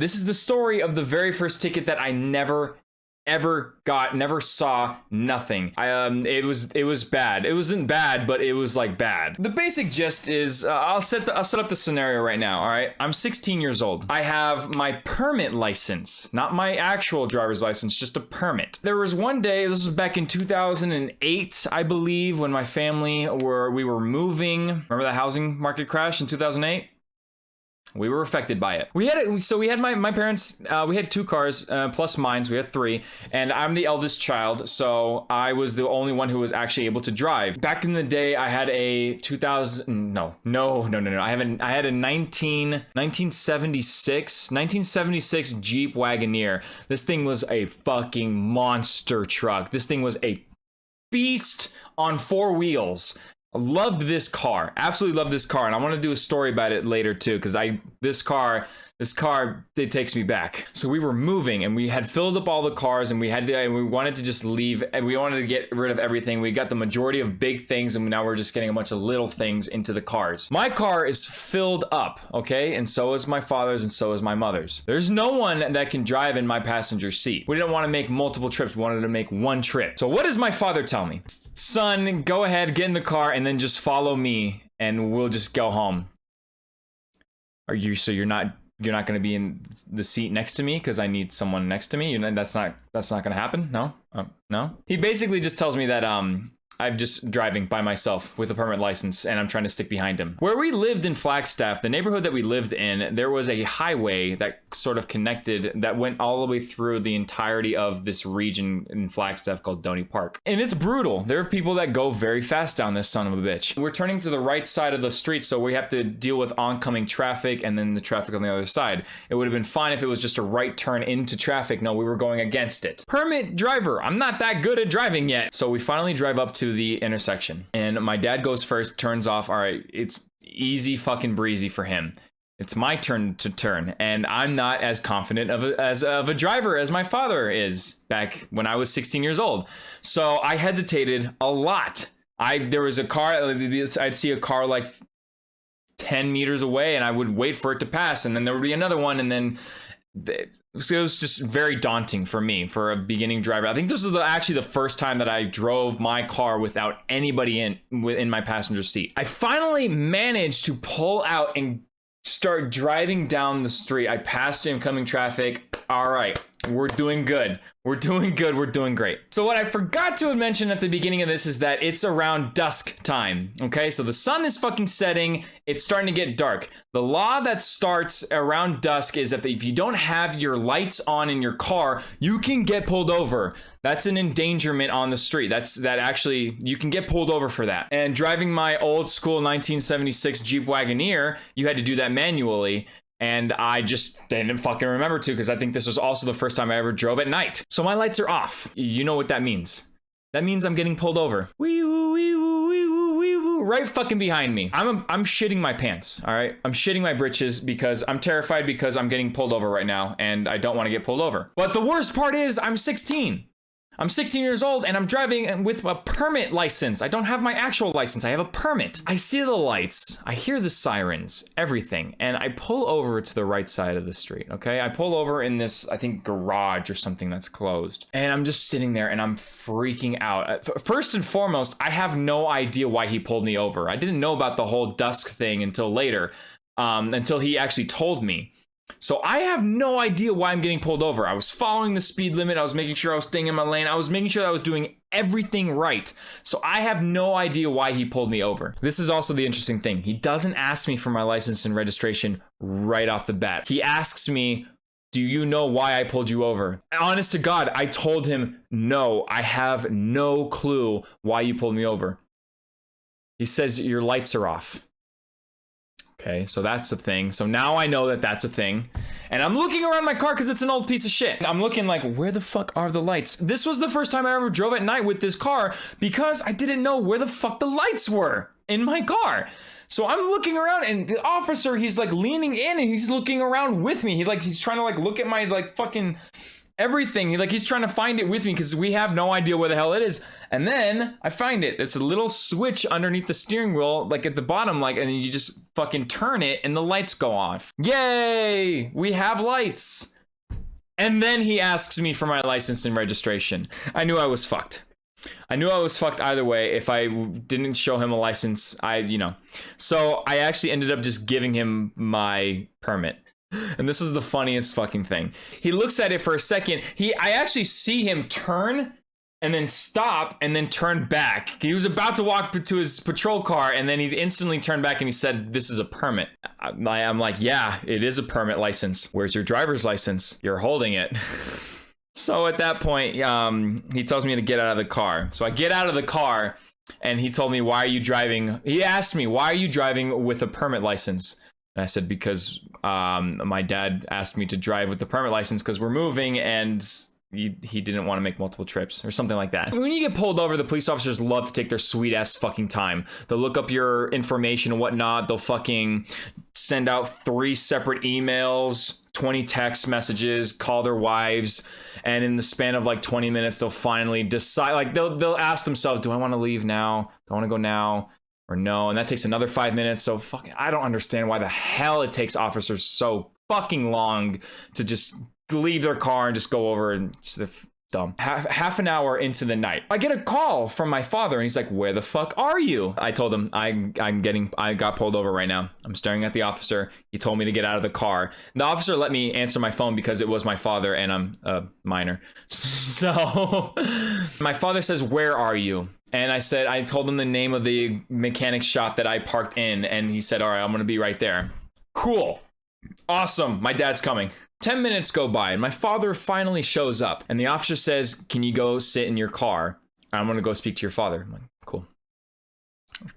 This is the story of the very first ticket that I never ever got, never saw, nothing. It was bad. It wasn't bad, but it was like bad. The basic gist is, I'll set up the scenario right now. All right, I'm 16 years old. I have my permit license, not my actual driver's license, just a permit. There was one day, this was back in 2008, I believe, when my family we were moving. Remember the housing market crash in 2008? We were affected by it. We had my parents, we had 2 cars, plus mine, so we had 3, and I'm the eldest child, so I was the only one who was actually able to drive. Back in the day, I had a 1976 Jeep Wagoneer. This thing was a fucking monster truck. This thing was a beast on 4 wheels. I loved this car, absolutely loved this car, and I want to do a story about it later too, because this car, it takes me back. So we were moving, and we had filled up all the cars, and we wanted to just leave, and we wanted to get rid of everything. We got the majority of big things, and now we're just getting a bunch of little things into the cars. My car is filled up, okay, and so is my father's, and so is my mother's. There's no one that can drive in my passenger seat. We didn't want to make multiple trips. We wanted to make one trip. So what does my father tell me? Son, go ahead, get in the car, and then just follow me, and we'll just go home. You're not going to be in the seat next to me because I need someone next to me? That's not going to happen? No? No? He basically just tells me that I'm just driving by myself with a permit license, and I'm trying to stick behind him. Where we lived in Flagstaff, the neighborhood that we lived in, there was a highway that sort of connected, that went all the way through the entirety of this region in Flagstaff called Donny Park. And it's brutal. There are people that go very fast down this son of a bitch. We're turning to the right side of the street, so we have to deal with oncoming traffic and then the traffic on the other side. It would have been fine if it was just a right turn into traffic. No, we were going against it. Permit driver, I'm not that good at driving yet. So we finally drive up to the intersection, and my dad goes first, turns off. All right, it's easy fucking breezy for him. It's my turn to turn, and I'm not as confident of a driver as my father is back when I was 16 years old. So I hesitated a lot. There was a car, I'd see a car like 10 meters away, and I would wait for it to pass, and then there would be another one, and then it was just very daunting for me, for a beginning driver. I think this is actually the first time that I drove my car without anybody in my passenger seat. I finally managed to pull out and start driving down the street. I passed incoming traffic. All right, we're doing good. We're doing good. We're doing great. So what I forgot to mention at the beginning of this is that it's around dusk time. Okay, so the sun is fucking setting. It's starting to get dark. The law that starts around dusk is that if you don't have your lights on in your car, you can get pulled over. That's an endangerment on the street. That actually, you can get pulled over for that. And driving my old school 1976 Jeep Wagoneer, you had to do that manually. And I just didn't fucking remember to, because I think this was also the first time I ever drove at night. So my lights are off. You know what that means. That means I'm getting pulled over. Wee woo, wee woo, wee woo, wee woo, right fucking behind me. I'm shitting my pants, all right? I'm shitting my britches because I'm terrified, because I'm getting pulled over right now, and I don't want to get pulled over. But the worst part is I'm 16. I'm 16 years old, and I'm driving with a permit license. I don't have my actual license. I have a permit. I see the lights. I hear the sirens, everything. And I pull over to the right side of the street, okay? I pull over in this, I think, garage or something that's closed. And I'm just sitting there, and I'm freaking out. First and foremost, I have no idea why he pulled me over. I didn't know about the whole dusk thing until later, until he actually told me. So I have no idea why I'm getting pulled over. I was following the speed limit. I was making sure I was staying in my lane. I was making sure that I was doing everything right. So I have no idea why he pulled me over. This is also the interesting thing. He doesn't ask me for my license and registration right off the bat. He asks me, do you know why I pulled you over? Honest to God, I told him, no, I have no clue why you pulled me over. He says, your lights are off. Okay, so that's a thing. So now I know that that's a thing. And I'm looking around my car because it's an old piece of shit. I'm looking like, where the fuck are the lights? This was the first time I ever drove at night with this car because I didn't know where the fuck the lights were in my car. So I'm looking around, and the officer, he's like leaning in, and he's looking around with me. He's trying to like look at my like fucking everything. He's trying to find it with me because we have no idea where the hell it is. And then I find it. It's a little switch underneath the steering wheel, like at the bottom, and then you just fucking turn it and the lights go off. Yay! We have lights. And then he asks me for my license and registration. I knew I was fucked. I knew I was fucked either way if I didn't show him a license. So I actually ended up just giving him my permit. And this is the funniest fucking thing. He looks at it for a second. I actually see him turn and then stop and then turn back. He was about to walk to his patrol car and then he instantly turned back and he said, "This is a permit." I'm like, "Yeah, it is a permit license. Where's your driver's license? You're holding it." So at that point, he tells me to get out of the car. So I get out of the car and he told me, "Why are you driving?" He asked me, "Why are you driving with a permit license?" And I said, "Because my dad asked me to drive with the permit license because we're moving and he didn't want to make multiple trips," or something like that. When you get pulled over, the police officers love to take their sweet ass fucking time. They'll look up your information and whatnot. They'll fucking send out 3 separate emails, 20 text messages, call their wives, and in the span of like 20 minutes, they'll finally decide. Like they'll ask themselves, "Do I want to leave now? Do I want to go now? Or no?" And that takes another 5 minutes. So fucking, I don't understand why the hell it takes officers so fucking long to just leave their car and just go over, and it's dumb. Half an hour into the night, I get a call from my father and he's like, "Where the fuck are you?" I told him I got pulled over right now. I'm staring at the officer. He told me to get out of the car. The officer let me answer my phone because it was my father and I'm a minor. So my father says, "Where are you?" And I told him the name of the mechanic shop that I parked in, and he said, "All right, I'm gonna be right there." Cool. Awesome. My dad's coming. 10 minutes go by and my father finally shows up and the officer says, "Can you go sit in your car? I'm gonna go speak to your father." I'm like,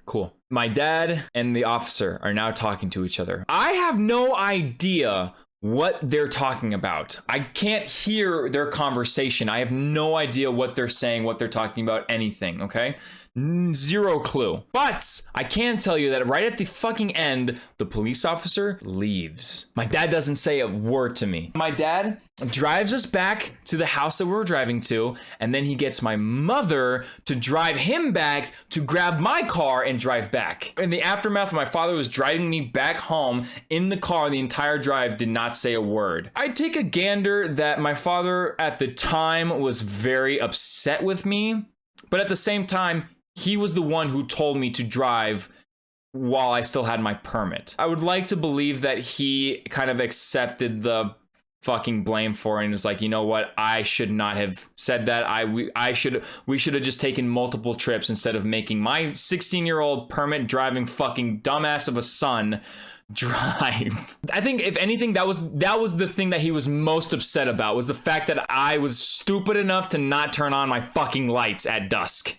cool. My dad and the officer are now talking to each other. I have no idea what they're talking about. I can't hear their conversation. I have no idea what they're saying, what they're talking about, anything, okay? Zero clue. But I can tell you that right at the fucking end, the police officer leaves. My dad doesn't say a word to me. My dad drives us back to the house that we were driving to, and then he gets my mother to drive him back to grab my car and drive back. In the aftermath, my father was driving me back home in the car the entire drive, did not say a word. I take a gander that my father at the time was very upset with me, but at the same time, he was the one who told me to drive while I still had my permit. I would like to believe that he kind of accepted the fucking blame for it and was like, "You know what? I should not have said that. We should have just taken multiple trips instead of making my 16-year-old permit driving fucking dumbass of a son drive." I think if anything, that was the thing that he was most upset about, was the fact that I was stupid enough to not turn on my fucking lights at dusk.